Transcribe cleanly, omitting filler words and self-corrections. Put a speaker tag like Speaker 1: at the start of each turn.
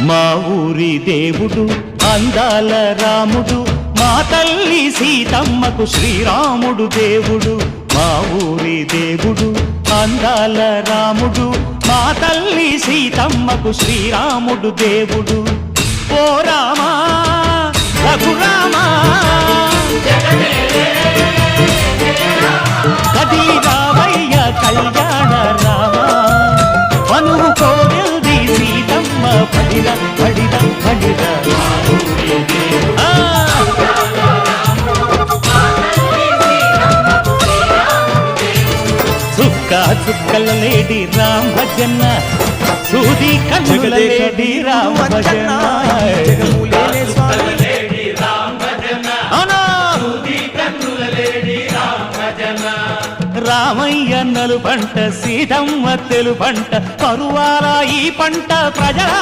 Speaker 1: మా ఊరి దేవుడు అందాల రాముడు, మా తల్లి సీతమ్మకు శ్రీరాముడు దేవుడు. మా ఊరి దేవుడు అందాల రాముడు, మా తల్లి సీతమ్మకు శ్రీరాముడు దేవుడు. ఓ రామా రఘురామా కదిలి రామయ్య కళ్యాణ రామా, మనువు కోరింది సీతమ్మ పడిద పడిద పడిద. చుక్క చుక్కల లేడి రామ భజన, సూది కన్నుల లేడి రామ భజన. రామయ్య నలు పంట, సీతమ్మ తెలు పంట, పరువాల ఈ పంట ప్రజల